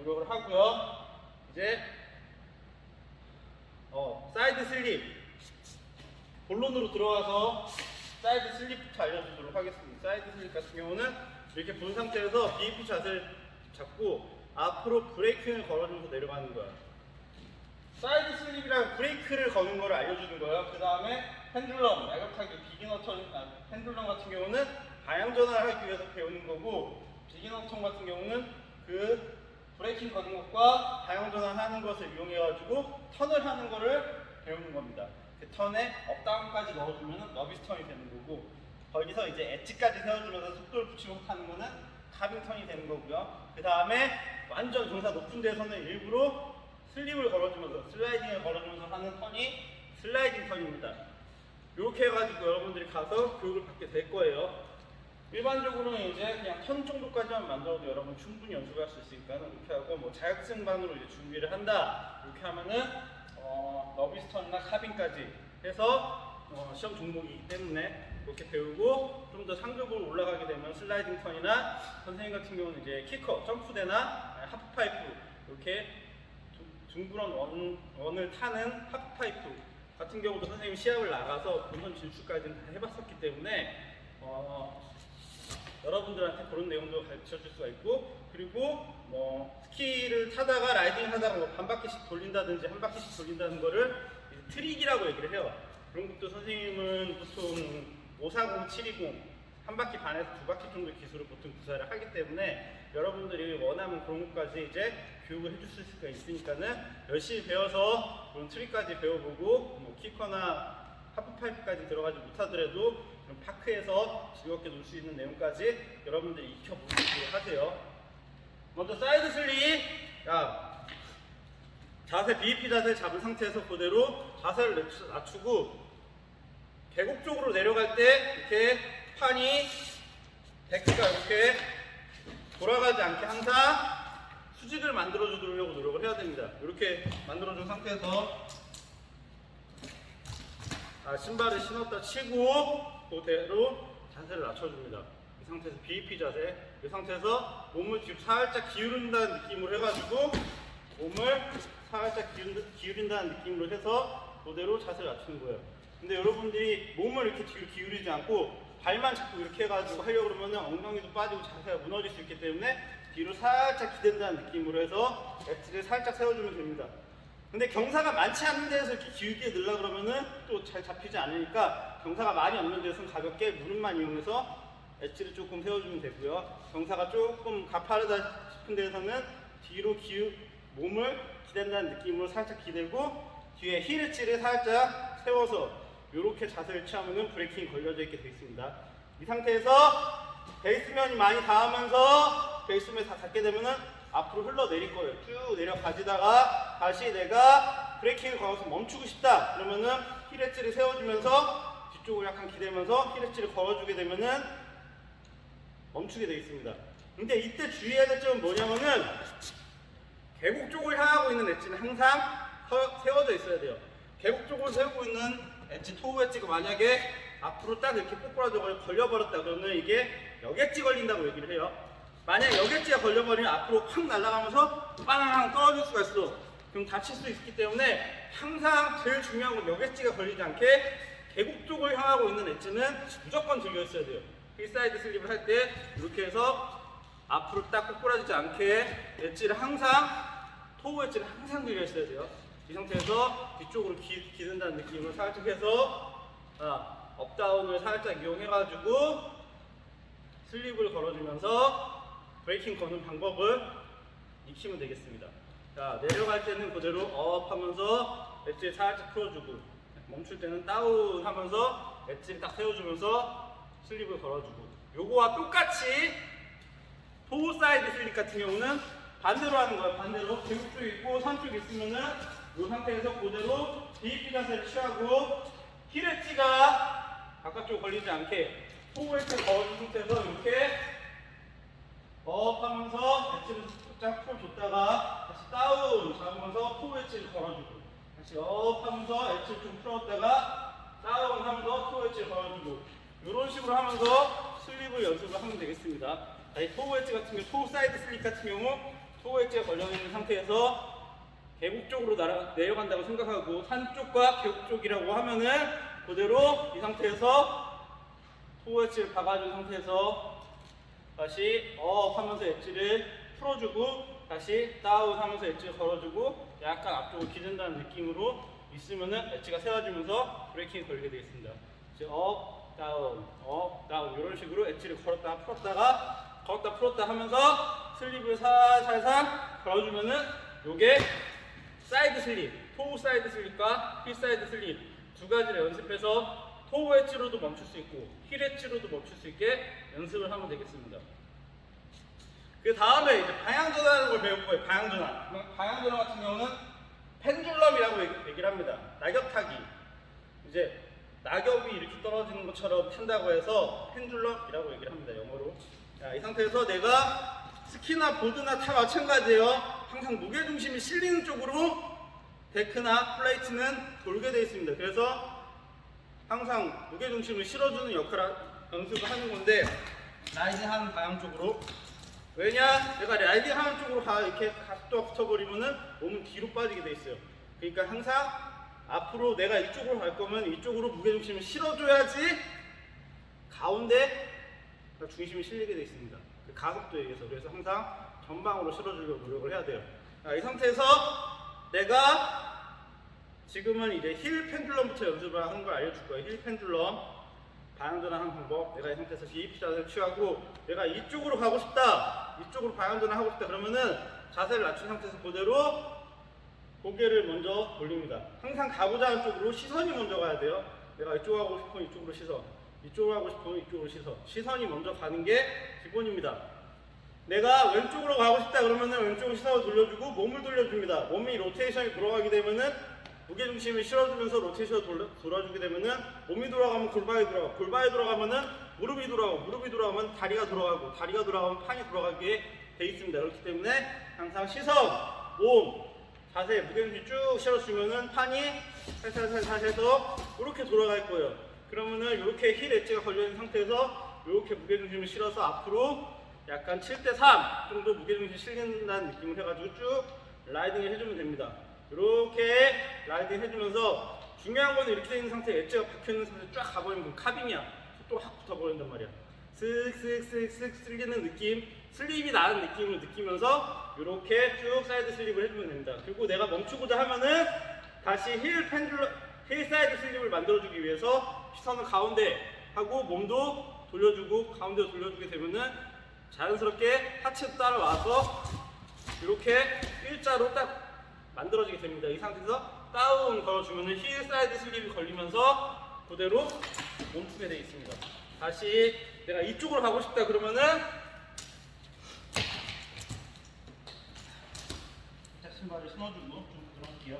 노력을 하고요. 이제 사이드 슬립 본론으로 들어와서 사이드 슬립부터 알려주도록 하겠습니다. 사이드 슬립 같은 경우는 이렇게 본 상태에서 BEP 자세를 잡고 앞으로 브레이킹을 걸어주면서 내려가는 거야. 사이드 슬립이랑 브레이크를 거는 걸 알려주는 거예요. 그 다음에 펜듈럼, 야격하기, 펜듈럼 같은 경우는 방향 전환을 하기 위해서 배우는 거고, 비기너 턴 같은 경우는 그 브레이킹 거는 것과 방향 전환하는 것을 이용해가지고 턴을 하는 거를 배우는 겁니다. 그 턴에 업다운까지 넣어주면 너비스 턴이 되는 거고, 거기서 이제 엣지까지 세워주면서 속도를 붙이고 타는 거는 카빙 턴이 되는 거고요. 그 다음에 완전 경사 높은 데서는 일부러 슬립을 걸어주면서 슬라이딩을 걸어주면서 하는 턴이 슬라이딩 턴입니다. 이렇게 해가지고 여러분들이 가서 교육을 받게 될 거예요. 일반적으로는 이제 그냥 턴 정도까지만 만들어도 여러분 충분히 연습할 수 있으니까 이렇게 하고, 뭐 자격증반으로 이제 준비를 한다 이렇게 하면은 너비스 턴이나 카빙까지 해서 시험 종목이기 때문에 이렇게 배우고, 좀 더 상급으로 올라가게 되면 슬라이딩 턴이나 선생님 같은 경우는 이제 키커, 점프대나 하프파이프, 이렇게 둥그런 원을 타는 하프파이프 같은 경우도 선생님이 시합을 나가서 본선 진출까지는 다 해봤었기 때문에 여러분들한테 그런 내용도 가르쳐 줄 수가 있고, 그리고 뭐 스키를 타다가 라이딩 하다가 뭐 반 바퀴씩 돌린다든지 한 바퀴씩 돌린다는 거를 트릭이라고 얘기를 해요. 그런 것도 선생님은 보통 540, 720 한 바퀴 반에서 두 바퀴 정도 기술을 보통 구사를 하기 때문에 여러분들이 원하면 그런 것까지 이제 교육을 해줄 수가 있으니까는 열심히 배워서 그런 트릭까지 배워보고, 뭐 키커나 하프파이프까지 들어가지 못하더라도 파크에서 즐겁게 놀 수 있는 내용까지 여러분들이 익혀보도록 하세요. 먼저 사이드 슬립, 자세 BEP 자세를 잡은 상태에서 그대로 자세를 낮추고 계곡 쪽으로 내려갈 때 이렇게 판이 데크가 이렇게 돌아가지 않게 항상 수직을 만들어 주려고 노력을 해야 됩니다. 이렇게 만들어 준 상태에서 신발을 신었다 치고 그대로 자세를 낮춰줍니다. 이 상태에서 BEP 자세, 이 상태에서 몸을 뒤로 살짝 기울인다는 느낌으로 해가지고 몸을 살짝 기울인다는 느낌으로 해서 그대로 자세를 낮추는 거예요. 근데 여러분들이 몸을 이렇게 뒤로 기울이지 않고 발만 자꾸 이렇게 해가지고 하려고 그러면 엉덩이도 빠지고 자세가 무너질 수 있기 때문에 뒤로 살짝 기댄다는 느낌으로 해서 엣지를 살짝 세워주면 됩니다. 근데 경사가 많지 않은 데서 이렇게 길게 넣으려고 그러면은 또 잘 잡히지 않으니까 경사가 많이 없는 데서는 가볍게 무릎만 이용해서 엣지를 조금 세워주면 되고요. 경사가 조금 가파르다 싶은 데서는 뒤로 몸을 기댄다는 느낌으로 살짝 기대고 뒤에 힐 엣지를 살짝 세워서 이렇게 자세를 취하면 브레이킹이 걸려져 있게 되어 있습니다. 이 상태에서 베이스면이 많이 닿으면서 베이스면이 다 닿게 되면은 앞으로 흘러내릴 거예요. 쭉 내려가지다가 다시 내가 브레이킹을 걸어서 멈추고 싶다 그러면은 힐 엣지를 세워주면서 뒤쪽을 약간 기대면서 힐 엣지를 걸어주게 되면은 멈추게 되어 있습니다. 근데 이때 주의해야 될 점은 뭐냐면은 계곡 쪽을 향하고 있는 엣지는 항상 세워져 있어야 돼요. 계곡 쪽을 세우고 있는 엣지, 토우 엣지가 만약에 앞으로 딱 이렇게 꼬꾸라져 걸려버렸다 그러면 이게 역엣지 걸린다고 얘기를 해요. 만약 역엣지가 걸려버리면 앞으로 확 날아가면서 빵 떨어질 수가 있어. 그럼 다칠 수 있기 때문에 항상 제일 중요한 건 역엣지가 걸리지 않게 계곡 쪽을 향하고 있는 엣지는 무조건 들려 있어야 돼요. 힐사이드 슬립을 할 때 이렇게 해서 앞으로 딱 꼬꾸라지지 않게 엣지를 항상, 토우 엣지를 항상 들려 있어야 돼요. 이 상태에서 뒤쪽으로 기든다는 느낌으로 살짝 해서 업다운을 살짝 이용해가지고 슬립을 걸어주면서 브레이킹 거는 방법을 익히면 되겠습니다. 자, 내려갈 때는 그대로 업 하면서 엣지를 살짝 풀어주고, 멈출 때는 다운 하면서 엣지를 딱 세워주면서 슬립을 걸어주고, 요거와 똑같이 토우 사이드 슬립 같은 경우는 반대로 하는 거예요. 반대로 계곡 쪽에 있고 산 쪽에 있으면은 이 상태에서 그대로 BEP 자세를 취하고 힐 엣지가 바깥쪽으로 걸리지 않게 토우 엣지를 걸어준 상태에서 이렇게 업 하면서 엣지를 쫙 풀어줬다가 다시 다운 잡으면서 토우 엣지를 걸어주고, 다시 업 하면서 엣지를 좀 풀어줬다가 다운 하면서 토우 엣지를 걸어주고, 이런 식으로 하면서 슬립을 연습을 하면 되겠습니다. 이 토우 엣지 같은 경우, 토우 사이드 슬립 같은 경우 토 엣지가 걸려있는 상태에서 계곡 쪽으로 내려간다고 생각하고 산 쪽과 계곡 쪽이라고 하면은 그대로 이 상태에서 토 엣지를 박아준 상태에서 다시 업 하면서 엣지를 풀어주고 다시 다운 하면서 엣지를 걸어주고 약간 앞쪽으로 기댄다는 느낌으로 있으면은 엣지가 세워지면서 브레이킹이 걸리게 되어 있습니다. 이제 업 다운 이런 식으로 엣지를 걸었다가 풀었다가 걸었다 풀었다 하면서 슬립을 살살 걸어주면은 요게 사이드 슬립, 토우 사이드 슬립과 힐 사이드 슬립 두 가지를 연습해서 토우 엣지로도 멈출 수 있고 힐 엣지로도 멈출 수 있게 연습을 하면 되겠습니다. 그 다음에 이제 방향전환하는 걸 배울 거예요. 방향전환 같은 경우는 펜듈럼이라고 얘기를 합니다. 낙엽 타기. 이제 낙엽이 이렇게 떨어지는 것처럼 탄다고 해서 펜듈럼이라고 얘기를 합니다. 영어로. 자, 이 상태에서 내가 스키나 보드나 다 마찬가지예요. 항상 무게중심이 실리는 쪽으로 데크나 플레이트는 돌게 되어 있습니다. 그래서 항상 무게중심을 실어주는 역할을 연습을 하는 건데 라이딩 하는 방향 쪽으로. 왜냐? 내가 라이딩 하는 쪽으로 이렇게 각도가 붙어버리면은 몸은 뒤로 빠지게 돼 있어요. 그러니까 항상 앞으로 내가 이쪽으로 갈 거면 이쪽으로 무게중심을 실어줘야지 가운데 중심이 실리게 돼 있습니다. 그 가속도에 의해서. 그래서 항상 전방으로 실어주려고 노력을 해야 돼요. 자, 이 상태에서 내가 지금은 이제 힐 펜듈럼부터 연습을 하는 걸 알려줄 거예요. 힐 펜듈럼. 방향전환하는 방법. 내가 이 상태에서 BP 자세를 취하고 내가 이쪽으로 가고 싶다. 이쪽으로 방향전환 하고 싶다. 그러면은 자세를 낮춘 상태에서 그대로 고개를 먼저 돌립니다. 항상 가고자 하는 쪽으로 시선이 먼저 가야 돼요. 내가 이쪽으로 가고 싶으면 이쪽으로 시선. 이쪽으로 가고 싶으면 이쪽으로 시선. 시선이 먼저 가는 게 기본입니다. 내가 왼쪽으로 가고 싶다 그러면은 왼쪽으로 시선을 돌려주고 몸을 돌려줍니다. 몸이 로테이션이 돌아가게 되면은 무게중심을 실어주면서 로테이션을 돌아주게 되면은 몸이 돌아가면 골반이 돌아가고 골반이 돌아가면은 무릎이 돌아가고 무릎이 돌아가면 다리가 돌아가고 다리가 돌아가면 판이 돌아가게 돼 있습니다. 그렇기 때문에 항상 시선, 몸, 자세, 무게중심 쭉 실어주면은 판이 살살살살 해서 이렇게 돌아갈 거예요. 그러면은 이렇게 힐 엣지가 걸려있는 상태에서 이렇게 무게중심을 실어서 앞으로 약간 7대3 정도 무게중심이 실린다는 느낌을 해가지고 쭉 라이딩을 해주면 됩니다. 이렇게 라이딩 해주면서 중요한 거는 이렇게 있는 상태에 엣지가 박혀있는 상태에 쫙 가버리면 카빙이야. 속도가 확 붙어버린단 말이야. 슥슥슥슥 슬리는 느낌, 슬립이 나는 느낌을 느끼면서 이렇게 쭉 사이드 슬립을 해주면 됩니다. 그리고 내가 멈추고자 하면은 다시 힐 사이드 슬립을 만들어주기 위해서 시선을 가운데 하고 몸도 돌려주고 가운데로 돌려주게 되면은 자연스럽게 하체도 따라와서 이렇게 일자로 딱 만들어지게 됩니다. 이 상태에서 다운 걸어주면은 힐 사이드 슬립이 걸리면서 그대로 몸푸게 되어 있습니다. 다시 내가 이쪽으로 가고 싶다 그러면은 신발을 신어주고 좀 부드러울게요.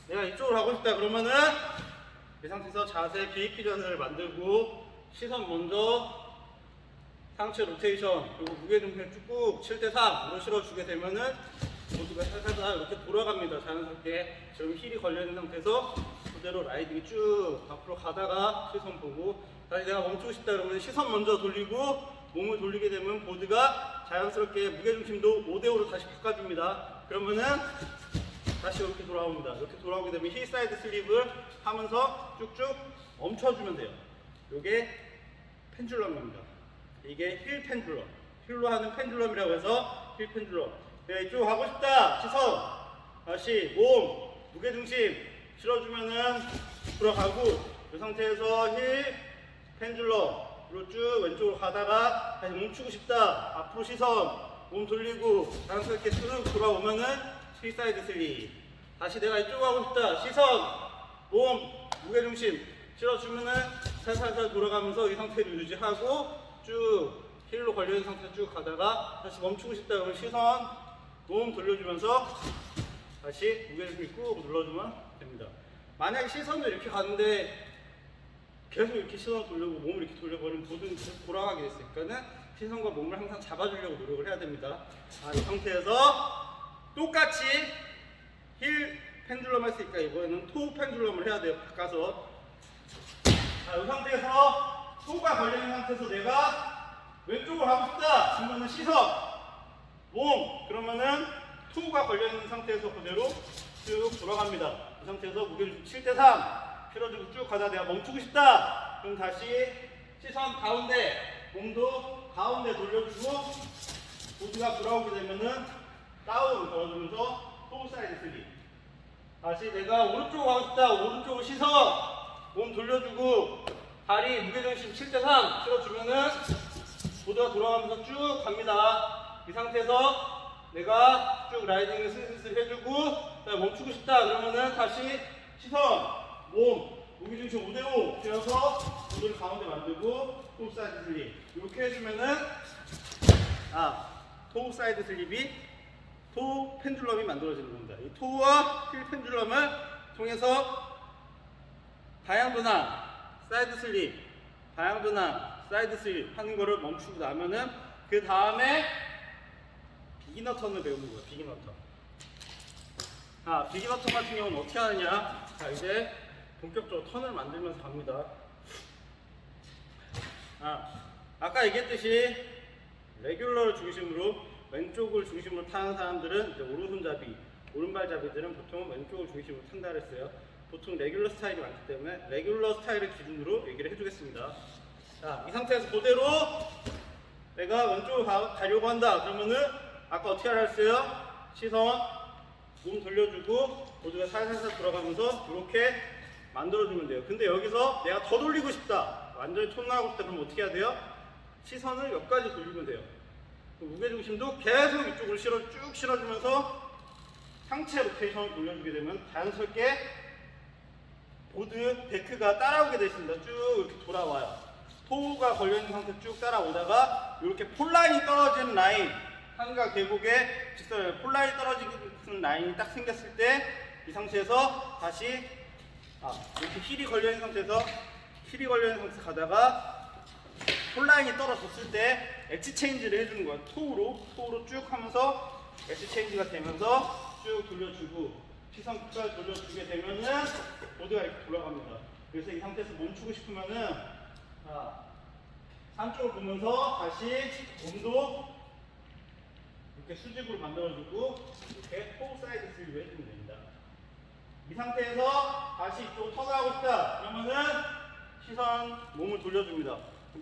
내가 이쪽으로 가고 싶다 그러면은 이 상태에서 자세 BP 자세를 만들고 시선 먼저 상체 로테이션 그리고 무게중심을 쭉 7대3으로 실어주게 되면은 모두가 살살 이렇게 돌아갑니다. 자연스럽게 지금 힐이 걸려있는 상태에서 그대로 라이딩이 쭉 앞으로 가다가 시선 보고 다시 내가 멈추고 싶다 그러면 시선 먼저 돌리고 몸을 돌리게 되면 보드가 자연스럽게 무게중심도 5대5로 다시 바꿔줍니다. 그러면은 다시 이렇게 돌아옵니다. 이렇게 돌아오게 되면 힐 사이드 슬립을 하면서 쭉쭉 멈춰주면 돼요. 이게 펜듈럼입니다. 이게 힐 펜듈럼. 힐로 하는 펜듈럼이라고 해서 힐 펜듈럼. 내가 이쪽 가고 싶다. 시선. 다시 몸, 무게중심 실어주면은 돌아가고 이 상태에서 힐 펜듈럼으로 쭉 왼쪽으로 가다가 다시 멈추고 싶다. 앞으로 시선, 몸 돌리고 자연스럽게 쭉 돌아오면은 힐 사이드 슬립. 다시 내가 이쪽 가고 싶다. 시선, 몸, 무게중심 실어주면은 살살살 돌아가면서 이 상태를 유지하고 쭉 힐로 걸려있는 상태에서 쭉 가다가 다시 멈추고 싶다 그러면 시선, 몸 돌려주면서 다시 무게중심 꾹 눌러주면 됩니다. 만약에 시선을 이렇게 가는데 계속 이렇게 시선을 돌리고 몸을 이렇게 돌려버리면 보드는 계속 돌아가게 됐으니까는 시선과 몸을 항상 잡아주려고 노력을 해야 됩니다. 이 상태에서 똑같이 힐 펜듈럼 했으니까 이번에는 토우 펜듈럼을 해야 돼요. 바꿔서. 이 상태에서 토가 걸려있는 상태에서 내가 왼쪽으로 가고 싶다. 그러면은 시선, 몸. 그러면은 토가 걸려있는 상태에서 그대로 쭉 돌아갑니다. 이 상태에서 무게를 7대3 실어주고 쭉 가다 내가 멈추고 싶다. 그럼 다시 시선 가운데, 몸도 가운데 돌려주고 보드가 돌아오게 되면은 다운 걸어주면서 토 사이드 슬립. 다시 내가 오른쪽으로 가고 싶다. 오른쪽으로 시선, 몸 돌려주고 다리 무게중심 7대3 실어주면은 보드가 돌아가면서 쭉 갑니다. 이 상태에서 내가 쭉 라이딩을 슬슬 해주고 멈추고 싶다. 그러면은 다시 시선, 몸, 무게중심 5대5 되어서 보드를 가운데 만들고 토 사이드 슬립. 이렇게 해주면은 토 사이드 슬립이 토 펜듈럼이 만들어지는 겁니다. 이 토와 힐 펜듈럼을 통해서 다양도나 사이드 슬립, 다양도나 사이드 슬립 하는 거를 멈추고 나면은 그 다음에 비기너 턴을 배우는 거예요. 비기너 턴. 비기너 턴 같은 경우는 어떻게 하느냐? 자, 이제 본격적으로 턴을 만들면서 갑니다. 아까 얘기했듯이 레귤러를 중심으로 왼쪽을 중심으로 타는 사람들은 이제 오른손잡이, 오른발잡이들은 보통 왼쪽을 중심으로 탄다 그랬어요. 보통 레귤러 스타일이 많기 때문에 레귤러 스타일을 기준으로 얘기를 해주겠습니다. 자, 이 상태에서 그대로 내가 왼쪽으로 가려고 한다. 그러면은 아까 어떻게 하라 했어요? 시선, 몸 돌려주고 보드가 살살살 돌아가면서 이렇게 만들어주면 돼요. 근데 여기서 내가 더 돌리고 싶다. 완전히 톤 나가고 싶다. 그러면 어떻게 해야 돼요? 시선을 여기까지 돌리면 돼요. 무게중심도 계속 이쪽으로 쭉 실어주면서 상체 로테이션을 돌려주게 되면 자연스럽게 보드 데크가 따라오게 되어 있습니다. 쭉 이렇게 돌아와요. 토가 걸려있는 상태 쭉 따라오다가 이렇게 폴라인이 떨어지는 라인, 한가 계곡에 직선 폴라인이 떨어지는 라인이 딱 생겼을 때 이 상태에서 다시 이렇게 힐이 걸려있는 상태에서 가다가 폴라인이 떨어졌을 때 엣지 체인지를 해주는 거예요. 토우로 쭉 하면서 엣지 체인지가 되면서 쭉 돌려주고 시선 끝까지 돌려주게 되면은 보드가 이렇게 돌아갑니다. 그래서 이 상태에서 멈추고 싶으면은 한쪽을 보면서 다시 몸도 이렇게 수직으로 만들어주고 이렇게 토우 사이드 슬립을 해주면 됩니다. 이 상태에서 다시 이쪽으로 턴하고 싶다. 그러면은 시선, 몸을 돌려줍니다.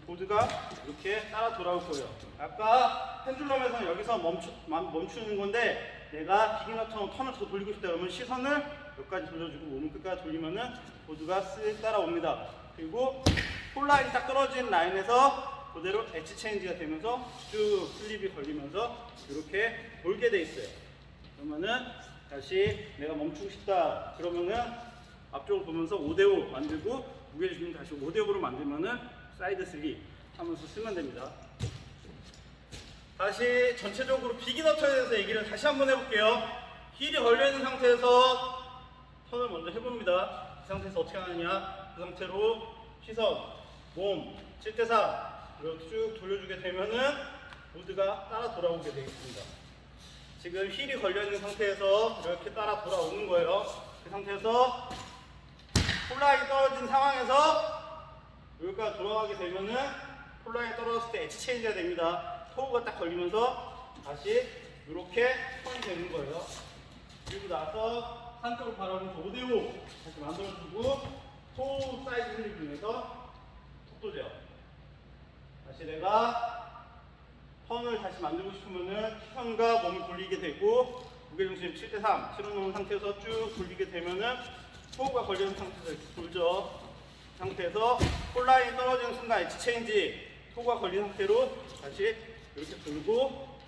보드가 이렇게 따라 돌아올 거예요. 아까 펜듈럼에서는 여기서 멈추는 건데 내가 비기너 턴을 더 돌리고 싶다 그러면 시선을 여기까지 돌려주고 몸을 끝까지 돌리면은 보드가 쓱 따라옵니다. 그리고 폴라인이 딱 떨어진 라인에서 그대로 엣지 체인지가 되면서 쭉 슬립이 걸리면서 이렇게 돌게 돼 있어요. 그러면은 다시 내가 멈추고 싶다 그러면은 앞쪽을 보면서 5대5 만들고 무게중심 다시 5대5로 만들면은 사이드 슬립 하면서 쓰면 됩니다. 다시 전체적으로 비기너 턴에 대해서 얘기를 다시 한번 해볼게요. 힐이 걸려있는 상태에서 턴을 먼저 해봅니다. 이 상태에서 어떻게 하느냐? 그 상태로 시선, 몸, 7대4 이렇게 쭉 돌려주게 되면은 보드가 따라 돌아오게 되겠습니다. 지금 힐이 걸려있는 상태에서 이렇게 따라 돌아오는 거예요. 그 상태에서 폴라인이 떨어진 상황에서 여기까지 돌아가게 되면은 폴라인이 떨어졌을 때 엣지 체인지가 됩니다. 토우가 딱 걸리면서 다시 이렇게 턴이 되는 거예요. 그리고 나서 한쪽을 바라보면서 5대5 다시 만들어주고 토우 사이드 슬립을 통해서 속도제어. 다시 내가 턴을 다시 만들고 싶으면은 시선과 몸을 돌리게 되고 무게중심 7대3 실어놓은 상태에서 쭉 돌리게 되면은 토우가 걸리는 상태에서 이렇게 돌죠. 상태에서 폴라인이 떨어지는 순간 엣지 체인지 토우가 걸린 상태로 다시 이렇게 돌고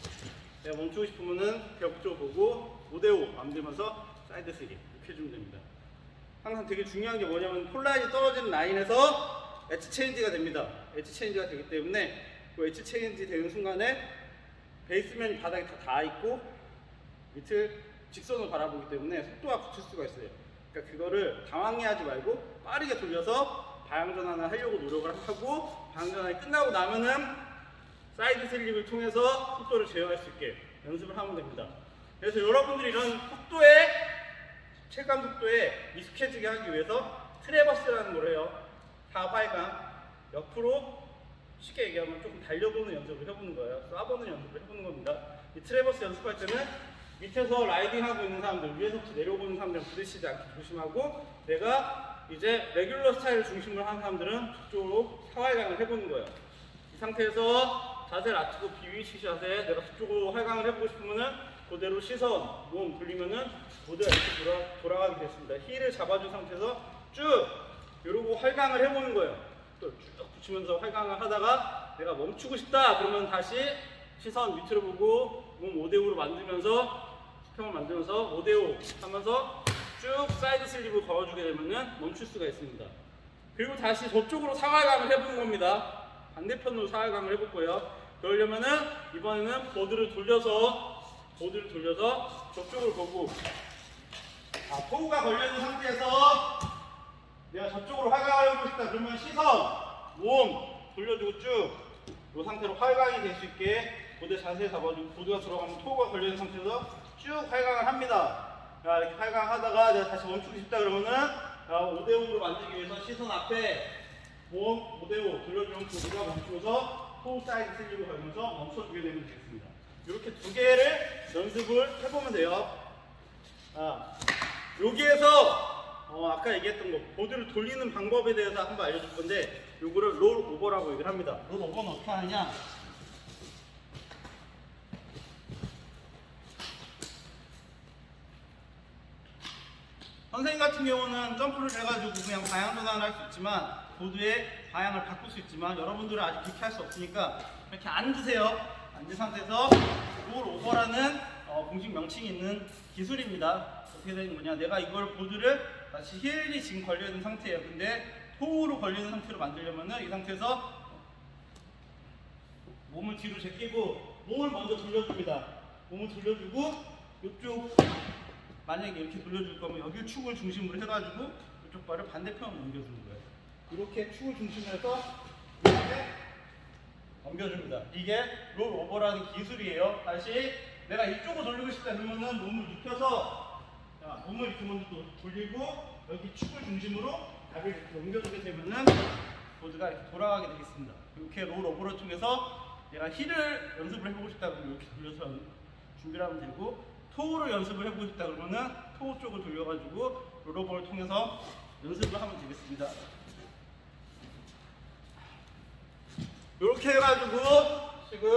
내가 멈추고 싶으면은 벽 쪽 보고 5대5 만들면서 사이드 슬립 이렇게 해주면 됩니다. 항상 되게 중요한 게 뭐냐면 폴라인이 떨어지는 라인에서 엣지 체인지가 됩니다. 엣지 체인지가 되기 때문에 그 엣지 체인지 되는 순간에 베이스면이 바닥에 다 닿아 있고 밑을 직선으로 바라보기 때문에 속도가 붙을 수가 있어요. 그러니까 그거를 당황해하지 말고 빠르게 돌려서 방향전환을 하려고 노력을 하고 방향전환이 끝나고 나면은 사이드 슬립을 통해서 속도를 제어할 수 있게 연습을 하면 됩니다. 그래서 여러분들이 이런 속도에 체감 속도에 익숙해지게 하기 위해서 트래버스라는 걸 해요. 4발강 옆으로 쉽게 얘기하면 조금 달려보는 연습을 해보는 거예요. 쏴보는 연습을 해보는 겁니다. 이 트래버스 연습할 때는 밑에서 라이딩하고 있는 사람들, 위에서부터 내려오고 있는 사람들 부딪히지 않게 조심하고, 내가 이제 레귤러 스타일 중심으로 하는 사람들은 저쪽으로 하활강을 해보는 거예요. 이 상태에서 자세를 낮추고 비위치 자세, 내가 저쪽으로 활강을 해보고 싶으면은 그대로 시선, 몸 돌리면은 모두가 이렇게 돌아가게 됐습니다. 힐을 잡아준 상태에서 쭉 이러고 활강을 해보는 거예요. 또 쭉 붙이면서 활강을 하다가 내가 멈추고 싶다 그러면 다시 시선 밑으로 보고 몸 5대5로 만들면서 수평을 만들면서 5대5 하면서 쭉 사이드 슬립을 걸어주게 되면은 멈출 수가 있습니다. 그리고 다시 저쪽으로 사활강을 해보는 겁니다. 반대편으로 사활강을 해볼 거예요. 그러려면은 이번에는 보드를 돌려서 저쪽을 보고, 포우가 걸려있는 상태에서 내가 저쪽으로 활강을 해보고 싶다 그러면 시선, 몸 돌려주고 쭉 이 상태로 활강이 될 수 있게 보드 자세 잡아주고, 보드가 들어가면 토우가 걸려있는 상태에서 쭉 활강을 합니다. 자, 이렇게 활강하다가 내가 다시 멈추고 싶다 그러면은 5대5로 만들기 위해서 시선 앞에 몸 5대5 돌려주면 보드가 멈추면서 토우 사이드 슬립을 걸면서 멈춰주게 되면 되겠습니다. 이렇게 두 개를 연습을 해보면 돼요. 여기에서 아까 얘기했던 거 보드를 돌리는 방법에 대해서 한번 알려줄 건데, 요거를 롤 오버라고 얘기를 합니다. 롤 오버는 어떻게 하느냐, 선생님 같은 경우는 점프를 해가지고 그냥 방향 전환을 할 수 있지만, 보드의 방향을 바꿀 수 있지만, 여러분들은 아직 그렇게 할 수 없으니까 이렇게 앉으세요. 앉은 상태에서 롤 오버라는 공식 명칭이 있는 기술입니다. 어떻게 되는 거냐, 내가 이걸 보드를 다시 힐이 지금 걸려있는 상태예요. 근데 토우로 걸리는 상태로 만들려면은 이 상태에서 몸을 뒤로 제끼고 몸을 먼저 돌려줍니다. 몸을 돌려주고 이쪽, 만약에 이렇게 돌려줄 거면 여기 축을 중심으로 해가지고 이쪽 발을 반대편으로 옮겨주는 거예요. 이렇게 축을 중심으로 해서 이렇게 옮겨줍니다. 이게 롤 오버라는 기술이에요. 다시 내가 이쪽으로 돌리고 싶다 그러면은 몸을 눕혀서, 몸을 이렇게 먼저 돌리고 여기 축을 중심으로 다리를 이렇게 옮겨주게 되면은 보드가 이렇게 돌아가게 되겠습니다. 이렇게 롤 오버를 통해서 내가 힐을 연습을 해보고 싶다 그러면 이렇게 돌려서 준비를 하면 되고, 토우를 연습을 해보고 싶다 그러면은 토우 쪽을 돌려가지고 롤 오버를 통해서 연습을 하면 되겠습니다. 이렇게 해가지고 지금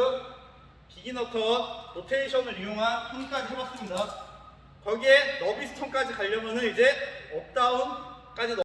비기너 컷 로테이션을 이용한 턴까지 해봤습니다. 거기에 너비스 턴까지 가려면은 이제 업다운까지